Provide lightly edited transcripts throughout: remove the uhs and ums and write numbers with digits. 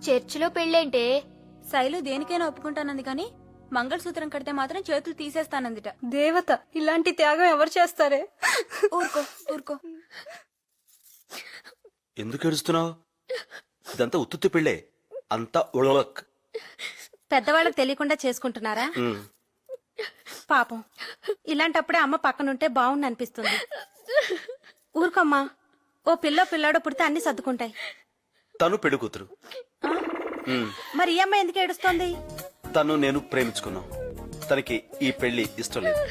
చర్చిలో పెళ్ళేంటే? శైలు దేనికైనా ఒప్పుకుంటానంది కానీ మంగళసూత్రం కడితే మాత్రం చేతులు తీసేస్తానందిట. దేవత ఇలాంటి త్యాగం ఎవరు చేస్తారే? ఊరుకో ఊరుకో. ఎందుకు ఏడుస్తున్నావు? ఇదంతా ఉత్తుత్తి పెళ్ళే, అంతా ఉళలక్. పెద్దవాళ్ళకి తెలియకుండా చేసుకుంటున్నారా? పాపం ఇలాంటప్పుడే అమ్మ పక్కనుంటే బాగుండు అనిపిస్తుంది. ఊరుకోమ్మా, ఓ పిల్లాడో పుడితే అన్ని సర్దుకుంటాయి. తను పెళ్లి కూతురు. మరి ఈ అమ్మాయి ఎందుకు ఏడుస్తోంది? తను నేను ప్రేమించుకున్నాం. తనకి ఈ పెళ్లి ఇష్టం లేదు.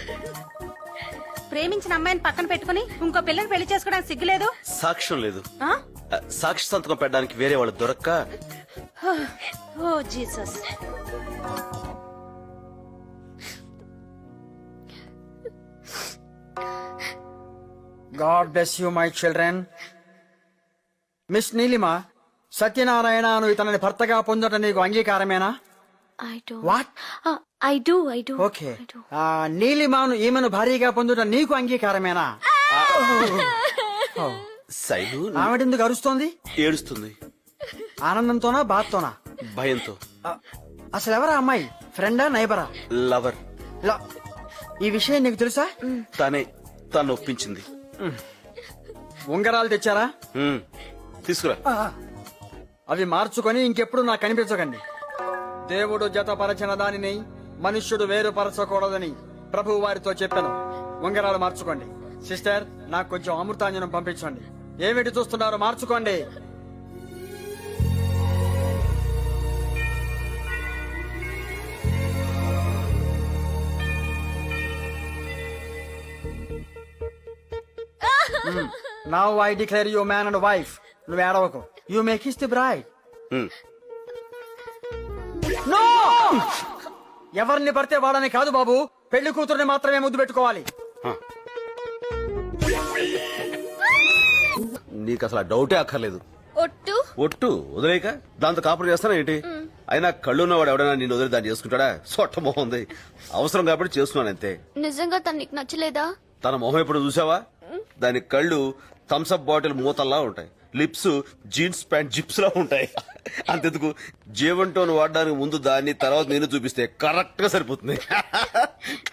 ప్రేమించిన అమ్మాయిని పక్కన పెట్టుకుని ఇంకో పిల్లని పెళ్లి చేసుకోవడానికి సిగ్గులేదు? సాక్ష్యం లేదు. ఆ? సాక్షి సంతకం పెట్టడానికి వేరే వాళ్ళు దొరక్క. Oh Jesus. God bless you, my children. Miss Neelima, Satyanarayana నువ్వు ఇతనిని భర్తగా పొందటం నీకు అంగీకారమేనా? What? I do. ఓకే. నీలిమాను ఈమెను భార్యగా పొందటం నీకు అంగీకారమేనా? శైలు ఆవిడెందుకు అరుస్తోంది? ఏడుస్తుంది. ఆనందంతోనా బాధతోనా? భయంతో. అసలు ఎవరా అమ్మాయి? ఫ్రెండా నైబరా? లవర్. ఈ విషయం నీకు తెలుసా? తను ఒప్పించింది. ఉంగరాలు తెచ్చారా? తీసుకురా. అవి మార్చుకొని ఇంకెప్పుడు నాకు కనిపించకండి. దేవుడు జతపరచిన దానిని మనుష్యుడు వేరుపరచకూడదని ప్రభు వారితో చెప్పాను. ఉంగరాలు మార్చుకోండి. సిస్టర్, నాకు కొంచెం అమృతాంజనం పంపించండి. ఏమిటి చూస్తున్నారు? మార్చుకోండి. Now I declare you man and wife. నువ్వు ఏడవకు. You may kiss the bride. No! ఎవరిని పడితే వాడని కాదు బాబు, పెళ్లి కూతురుని మాత్రమే ముద్దు పెట్టుకోవాలి. నీకు అసలు డౌటే అక్కర్లేదు. ఒట్టు వదిలేక దాంతో కాపురం చేస్తానా ఏంటి? అయినా కళ్ళున్నవాడు ఎవడైనా నేను వదిలి దాన్ని చేసుకుంటాడా? సొట్ట మొహం ఉంది. అవసరం కాబట్టి చేస్తున్నాను అంతే. నిజంగా తను నీకు నచ్చలేదా? తన మొహం ఎప్పుడు చూసావా? దాని కళ్ళు థమ్స్అప్ బాటిల్ మూతల్లా ఉంటాయి. లిప్స్ జీన్స్ ప్యాంట్ జిప్స్ లా ఉంటాయి. అంతెందుకు, జీవంటోన్ వాడడానికి ముందు దాన్ని, తర్వాత నేను చూపిస్తే కరెక్ట్ గా సరిపోతుంది.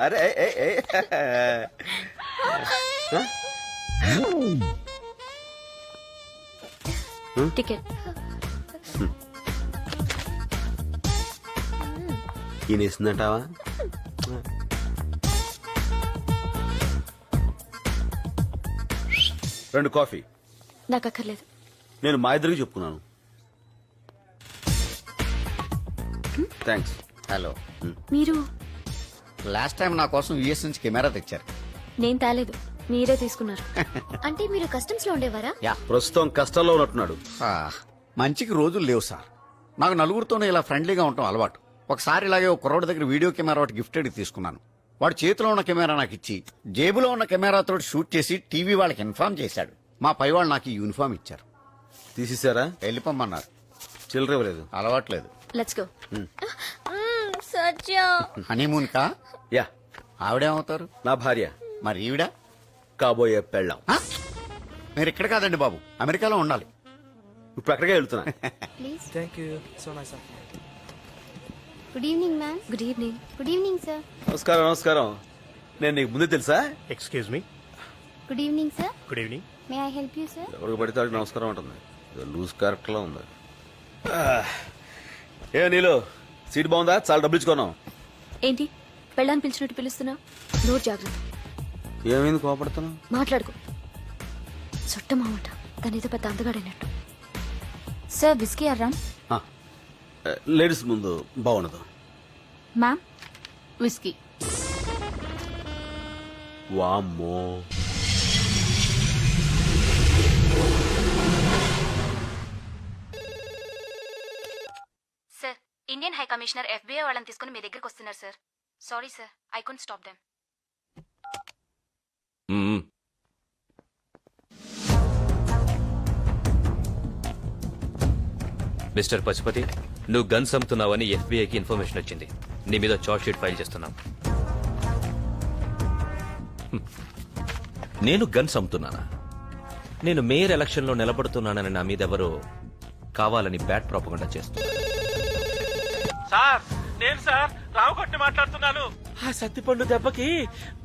అరే టికెట్. ఈయనేసిందంటావా? రెండు కాఫీ. నాకు అక్కర్లేదు. నేను మా ఇద్దరికి చెప్పుకున్నాను. థ్యాంక్స్. హలో, మీరు? లాస్ట్ టైం నా కోసం యుఎస్ నుంచి కెమెరా తెచ్చారు. నేను తేలేదు, మీరే తీసుకున్నారు. అంటే మీరు కస్టమ్స్ లో ఉండేవారా? యా, ప్రస్తుతం కష్టాల్లో ఉన్నట్టున్నాడు. మంచికి రోజులు లేవు సార్. నాకు నలుగురితోనే ఇలా ఫ్రెండ్లీగా ఉండటం అలవాటు. ఒకసారి ఇలాగే ఒక కుర్రోడి దగ్గర వీడియో కెమెరా ఒకటి గిఫ్టెడ్ తీసుకున్నాను. వాడు చేతిలో ఉన్న కెమెరా నాకు ఇచ్చి జేబులో ఉన్న కెమెరాతో షూట్ చేసి టీవీ వాళ్ళకి ఇన్ఫార్మ్ చేశాడు. మా పై వాళ్ళు నాకు ఈ యూనిఫామ్ ఇచ్చారు. తీసేశారా? వెళ్ళిపోమన్నారు. చిల్లర ఇవ్వలేదు. అలవాట్లేదు. Let's go. సత్య. హనీమూన్ కా? యా. ఆవిడేమవుతారు? నా భార్య. మరి ఈవిడ? కాబోయే పెళ్ళాం. మీరు ఇక్కడ కాదండి బాబు, అమెరికాలో ఉండాలి. ఇప్పుడు అక్కడికే వెళ్తున్నా. Please. Thank you. So nice of you. Good evening ma'am. Good evening. Good evening sir. నమస్కారం. నమస్కారం. నేను నీకు ముందే తెలుసా? Excuse me. Good evening sir. Good evening. May I help you sir? ఎవరికి పడితే వాడికి నమస్కారం ఉంటుంది. లూజ్ క్యారెక్టర్ లా ఉంది. ఏ నీలో సీట్ బాగుందా? చాలా డబ్బులు ఇచ్చుకున్నాం. ఏంటి పెళ్ళాన్ని పిలిచినట్టు పిలుస్తున్నా? నోరు జాగ్రత్త. ఏమైంది కోపడుతున్నావు? మాట్లాడుకో. చుట్టమామట తనేదో పెద్ద అందగాడైనట్టు. సార్ విస్కీ అర్రామ్. లేడీస్ ముందు బాగుండదు. Ma'am whisky. వామ్మో. Sir, Indian high commissioner FBI వాళ్ళని తీసుకుని మీ దగ్గరికి వస్తున్నారు sir. Sorry sir, I couldn't stop them. Mister Pashupati, నువ్వు గన్స్ అమ్ముతున్నావని FBIకి ఇన్ఫర్మేషన్ వచ్చింది. నీ మీద చార్జ్ షీట్ ఫైల్ చేస్తున్నాం. నేను గన్స్ అమ్ముతున్నానా? నేను మేయర్ ఎలక్షన్ లో నిలబడుతున్నానని నా మీద ఎవరో కావాలని బ్యాడ్ ప్రాపగండా చేస్తుంది. సార్ నేను సార్ రావుకొట్టి మాట్లాడుతున్నాను. ఆ సత్తిపండు దెబ్బకి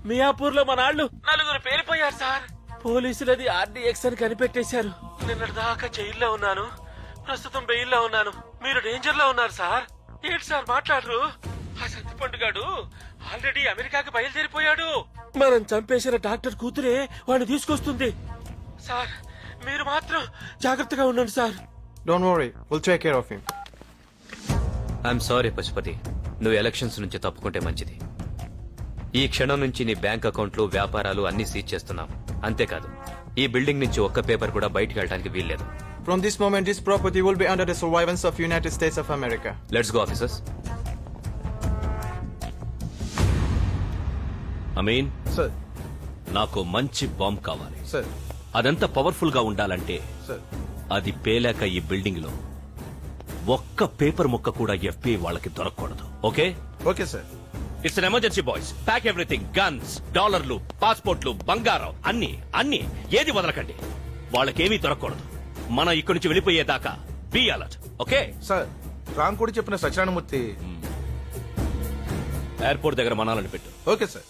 మియాపూర్ లో మన వాళ్ళు 4 పేలిపోయారు సార్. పోలీసులది ఆర్డీఎక్స్ అని కనిపెట్టేశారు. నిన్నటి దాకా జైల్లో ఉన్నాను, ప్రస్తుతం బెయిల్లో ఉన్నాను. మీరు డేంజర్ లో ఉన్నారు సార్. ఏంటి సార్ మాట్లాడరు? ఆ సత్తిపండు గాడు ఆల్రెడీ అమెరికాకి బయలుదేరిపోయాడు. మనం చంపేసిన డాక్టర్ కూతురే వాడిని తీసుకొస్తుంది. సార్ మీరు మాత్రం జాగ్రత్తగా ఉండండి sir. Don't worry, we'll take care of him. I'm sorry Pashupathi, నువ్వు ఎలక్షన్స్ నుంచి తప్పుకుంటే మంచిది. ఈ క్షణం నుంచి నీ బ్యాంక్ అకౌంట్లు, వ్యాపారాలు అన్ని సీజ్ చేస్తున్నాం. అంతేకాదు, ఈ బిల్డింగ్ నుంచి ఒక్క పేపర్ కూడా బయటికి వెళ్ళడానికి వీల్లేదు. From this moment, this property will be under the surveillance of United States of America. Let's go officers. Amin, Sir, నాకు మంచి బాంబ్ కావాలి. sir, అదెంత పవర్ఫుల్ గా ఉండాలంటే sir. అది పేలాక ఈ బిల్డింగ్ లో ఒక్క పేపర్ ముక్క కూడా FBI వాళ్ళకి దొరకకూడదు. Okay? Okay, sir. It's an emergency boys. Pack everything, guns, డాలర్లు, పాస్పోర్ట్లు, బంగారం, అన్ని ఏది వదలకండి. వాళ్ళకేమీ దొరకకూడదు. మనం ఇక్కడి నుంచి వెళ్ళిపోయేదాకా బీ అలర్ట్. ఓకే? సార్ రాంకోడి చెప్పిన సత్యనారాయణమూర్తి. ఎయిర్పోర్ట్ దగ్గర మనాలని పెట్టు. Okay sir.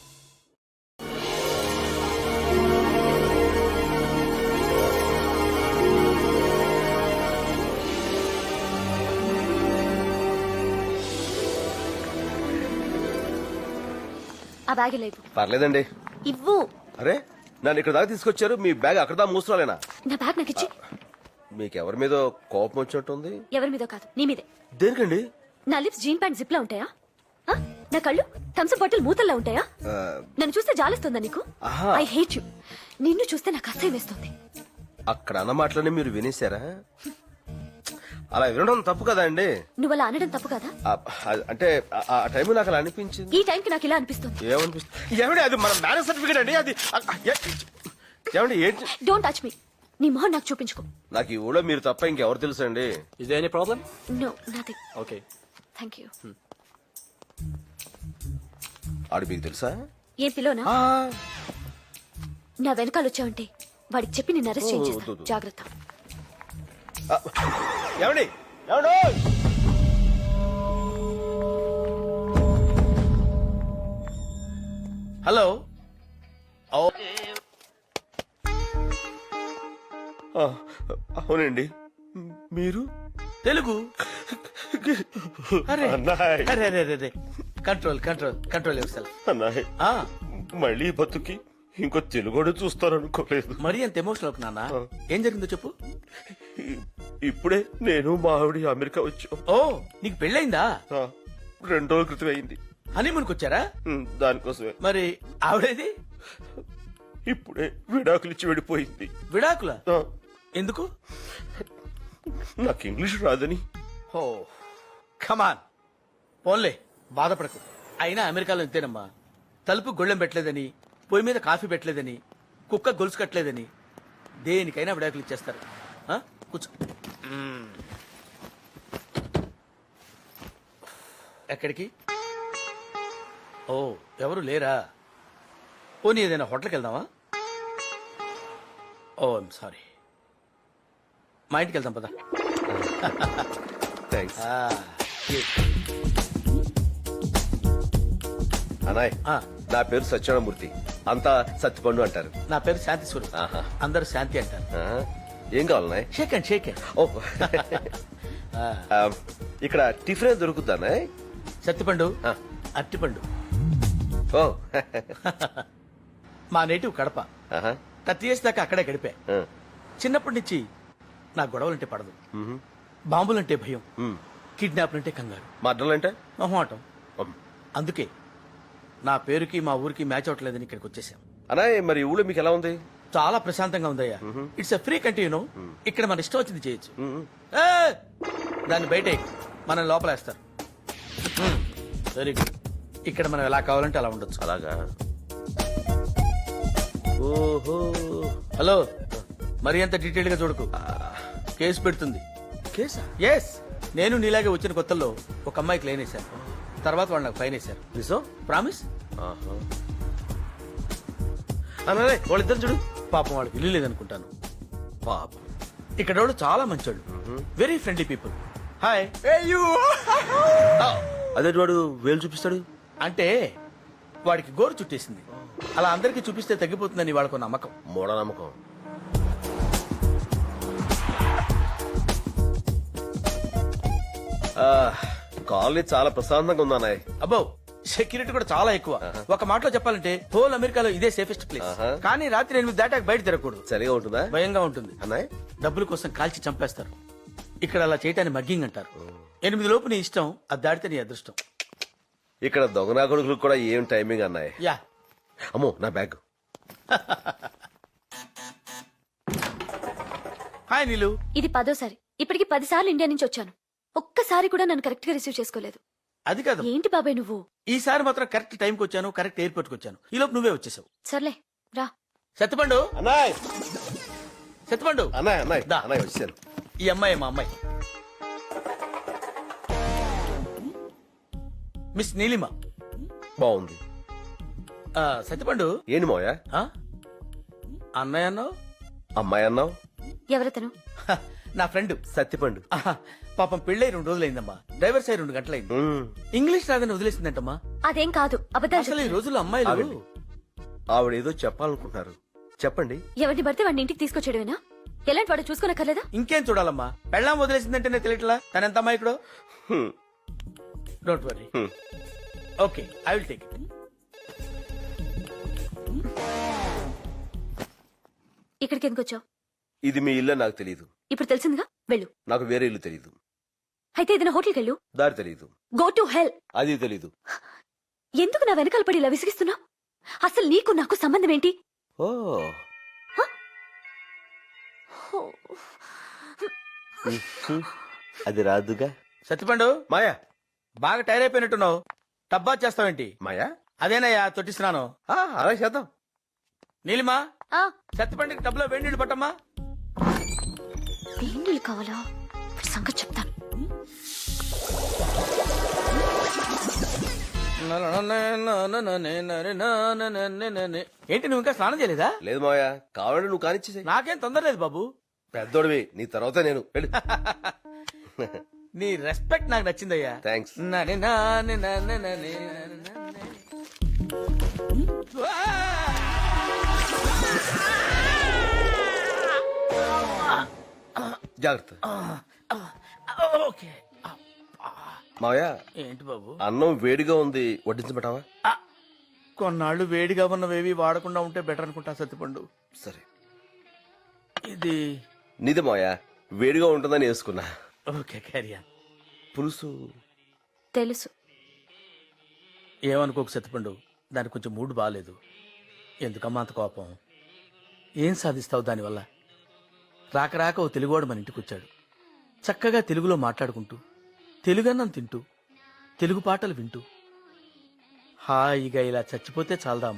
ఆ బ్యాగ్ లేవు. పర్లేదండి. ఇవ్వు. అరే నన్ను ఇక్కడ దాకా తీసుకొచ్చారు, మీ బ్యాగ్ అక్కడ దాకా మూసుకురాలేనా? నా బ్యాగ్ నాకు ఇచ్చి. మీకెవరి మీద కోపం వచ్చినట్టుంది? ఎవరి మీదో కాదు, నీ మీదే. దేనికండి? నా లిప్స్ జీన్ ప్యాంట్ జిప్ లా ఉంటాయా? ఆ? నా కళ్ళు థమ్స్అప్ బాటిల్ మూతల్లా ఉంటాయా? నన్ను చూస్తే జాలిస్తుందా నీకు? ఆహా. I hate you. నిన్ను చూస్తే నాకు అసహ్యం వేస్తుంది. అక్కడ అన్న మాటలనే మీరు వినేశారా? అలా వినడం తప్పు కదా అండి. నువ్వు అలా అనడం తప్పు కదా? అంటే ఆ టైం నాకు అలా అనిపించింది. ఈ టైంకి నాకు ఇలా అనిపిస్తుంది. ఏమనిపిస్తుంది? ఏమండి అది మన మ్యారేజ్ సర్టిఫికేట్ అండి. అది ఏమండి ఏంటి? Don't touch me. నీ మొహం నాకు చూపించుకో. నాకు ఈ ఊళ్ళో మీరు తప్ప ఇంకెవరు తెలుసు అండి? Is there any problem? No nothing. Okay. Thank you. ఆడు మీకు తెలుసా? ఏం పిలోనా? నా వెనకాల వచ్చావంటే వాడికి చెప్పి నిన్ను అరెస్ట్ చేయించేస్తా. జాగ్రత్త. ఏమండి ఏమండి? హలో. అవునండి. మీరు తెలుగు? అరే అన్నాయ్. అరే అరే అరే కంట్రోల్ కంట్రోల్ కంట్రోల్ యువర్ అన్నాయ్. మళ్ళీ బతుకి ఇంకో తెలుగుడు చూస్తారనుకోలేదు. మరీ అంత ఎమోషనల్ నాన్న. ఏం జరిగిందో చెప్పు. ఇప్పుడే నేను మా ఆవిడ అమెరికా వచ్చాం. ఓ నీకు పెళ్ళైందా? 2 రోజుల క్రితం అయింది. హనీమూన్కి వచ్చారా? దానికోసమే. మరి ఆవిడేది? ఇప్పుడే విడాకులు ఇచ్చి వెళ్ళిపోయింది. విడాకుల? ఆ, ఎందుకు? నాకు ఇంగ్లీష్ రాదని. ఓ కమాన్, పోన్లే బాధపడకు. అయినా అమెరికాలో ఇంతేనమ్మా. తలుపు గొళ్ళెం పెట్టలేదని, పొయ్యి మీద కాఫీ పెట్టలేదని, కుక్క గొలుసు కట్టలేదని దేనికైనా విడాకులు ఇచ్చేస్తారు. ఆ? కూర్చో. ఎక్కడికి? ఓ ఎవరు లేరా? పోనీ ఏదైనా హోటల్కి వెళ్దామా? ఓ ఐమ్ సారీ. మా ఇంటికి వెళ్దాం పదా. థ్యాంక్స్. అన్నాయ్, నా పేరు సత్యనారాయణమూర్తి. అంతా సత్తిపండు అంటారు. నా పేరు శాంతి స్వరూప్. ఆహా. అందరూ శాంతి అంటారు. ఏం కావాలన్నాయ్? Shake and shake and. ఓ ఇక్కడ టిఫిన్ దొరుకుతానా? సత్తిపండు, ఆ. అట్టిపండు. ఓ మా నేటివ్ కడప. ఆహా. 30 years దాకా అక్కడే గడిపా. ఆ. చిన్నప్పటి నుంచి నా గొడవలంటే పడదు, బాంబులంటే భయం, కిడ్నాప్లంటే కంగారు, మడ్డలంటే మొహమాటం. అందుకే నా పేరుకి మా ఊరికి మ్యాచ్ అవట్లేదని ఇక్కడికి వచ్చేసాం. అన్నాయ్, మరి ఊళ్ళో మీకు ఎలా ఉంది? చాలా ప్రశాంతంగా ఉందయ్యా. It's a free country. ఇక్కడ మన ఇష్టం వచ్చింది చేయొచ్చు. దాన్ని బయట మనం లోపలేస్తారు. Very good. ఇక్కడ మనం ఎలా కావాలంటే అలా ఉండొచ్చు. అలాగా? ఓహో. హలో, మరి అంత డీటెయిల్ గా చూడకు, కేసు పెడుతుంది. కేసా? ఎస్. నేను నీలాగే వచ్చిన కొత్తల్లో ఒక అమ్మాయికి లైన్ వేశాను. తర్వాత వాళ్ళు నాకు ఫైన్ వేశారు. నిజం? ప్రామిస్. అన్నాయ్, వాళ్ళిద్దరు చూడు. పాపం వాళ్ళకి ఇల్లు లేదనుకుంటాను. పాపం. ఇక్కడ వాళ్ళు చాలా మంచోళ్ళు, వెరీ ఫ్రెండ్లీ పీపుల్. హాయ్. అదే వాడు వేలు చూపిస్తాడు. అంటే వాడికి గోరు చుట్టేసింది, అలా అందరికీ చూపిస్తే తగ్గిపోతుందని వాళ్ళకు నమ్మకం. మూఢనమ్మకం. కాలనీ చాలా ప్రశాంతంగా ఉంది అన్నయ్య. అబ్బో సెక్యూరిటీ కూడా చాలా ఎక్కువ. ఒక మాటలో చెప్పాలంటే హోల్ అమెరికాలో ఇదే సేఫెస్ట్ ప్లేస్. కానీ రాత్రి 8 దాటాక బయట తిరగకూడదు. సరిగా ఉంటుందా? భయంగా ఉంటుంది. అన్నయ్య డబ్బుల కోసం కాల్చి చంపేస్తారు. ఇక్కడ అలా చేయటాన్ని మగ్గింగ్ అంటారు. 8 లోపు నీ ఇష్టం, అది దాటితే నీ అదృష్టం. ఇక్కడ దొంగనా కొడుకులకు కూడా ఏం టైమింగ్ అన్నయ్య. యా. అమ్మో నా బ్యాగ్. హాయ్ నీలు. ఇది 10వ సారి. ఇప్పటికి 10 సార్లు ఇండియా నుంచి వచ్చాను. ఒక్కసారి కూడా నన్ను కరెక్ట్ గా రిసీవ్ చేసుకోలేదు. అది కాదు, ఏంటి బాబాయ్ నువ్వు? ఈసారి మాత్రం కరెక్ట్ టైంకి వచ్చాను, కరెక్ట్ ఎయిర్పోర్ట్ కి వచ్చాను. ఈ లోపు నువ్వే వచ్చేసావు. సర్లే రా. సత్యపండు, అన్నయ్య సత్యపండు. అన్నయ్య అన్నయ్య దా. అన్నయ్య వచ్చాను. ఈ అమ్మాయి మా అమ్మాయి మిస్ నీలిమ. బాగుంది. సత్యపండు. ఏంటి మోయా ఆ? అన్నయ్య అన్నావు? అమ్మాయి అన్నావు? ఎవరతను? హ, నా ఫ్రెండ్ సత్తిపండు. పాపం పెళ్ళై 2 రోజులైందమ్మా. డ్రైవర్స్ అయి 2 గంటలైంది. ఇంగ్లీష్ రాదని వదిలేసిందంటమ్మా. అదేం కాదు, అబద్ధాలు అసలు ఈ చెప్తున్నాడు. రోజుల్లో అమ్మాయిలు ఆగండి. ఆవిడ ఏదో చెప్పాలనుకుంటున్నారు, చెప్పండి. ఎవరిని పడితే వాడిని ఇంటికి తీసుకొచ్చేయడమేనా? ఎలాంటి వాడు చూసుకోనక్కర్లేదా? ఇంకేం చూడాలమ్మా, పెళ్ళాం వదిలేసిందంటేనే తెలియట్లా తన ఎంత అమ్మాయి ఇక్కడ. Hmm. Don't worry. Hmm. Okay, I will take it. ఇక్కడికి ఎందుకు వచ్చావు? ఇది మీ ఇల్లు నాకు తెలియదు. ఇప్పుడు తెలిసిందిగా, వెళ్ళు. నాకు వేరే ఇల్లు తెలియదు. అయితే ఏదైనా హోటల్కి వెళ్ళు. దారి తెలియదు. Go to hell. అది తెలీదు. ఎందుకు నా వెనకాల పడి ఇలా విసిగిస్తున్నావు? అసలు నీకు నాకు సంబంధం ఏంటి? ఓ అది రాదుగా. సత్యపండు, మాయా బాగా టైర్ అయిపోయినట్టున్నావు. టబ్బా చేస్తావేంటి? మాయా అదేనయ్యా తొట్టిస్తున్నాను. అలా చేద్దాం. నీలిమా, ఆ, సత్యపండుకి టబ్లో వేడి నీళ్ళు పట్టమ్మా. వేణీళ్ళు కావాలా? ఇప్పుడు సంగతి చెప్తాను. ఏంటి నువ్వు ఇంకా స్నానం చేయలేదా? లేదు మాయా, కావాలంటే నువ్వు కానిచ్చేసే. నాకేం తొందర లేదు బాబు. పెద్దోడివి, నీ తర్వాత నేను. వెళ్ళు. నీ రెస్పెక్ట్ నాకు నచ్చిందయ్యా. థ్యాంక్స్. నని నాని నని నని నని నని. జాగ్రత్త. ఓకే. మావయ్య, ఏంటి బాబు? అన్నం వేడిగా ఉంది, వడ్డించబెట్టావా? కొన్నాళ్ళు వేడిగా ఉన్నవేవి వాడకుండా ఉంటే బెటర్ అనుకుంటా సత్యపండు. సరే. ఇది నీదే మావయ్య, వేడిగా ఉంటుందని వేసుకున్నా. ఓకే, క్యారియా. పులుసు తెలుసు. ఏమనుకోకు సత్యపండు, దానికి కొంచెం మూడ్ బాగాలేదు. ఎందుకమ్మా అంత కోపం? ఏం సాధిస్తావు దానివల్ల? రాక రాక ఓ తెలుగువాడు మన ఇంటికి వచ్చాడు. చక్కగా తెలుగులో మాట్లాడుకుంటూ, తెలుగన్నం తింటూ, తెలుగు పాటలు వింటూ హాయిగా ఇలా చచ్చిపోతే చాలదా అమ్మా?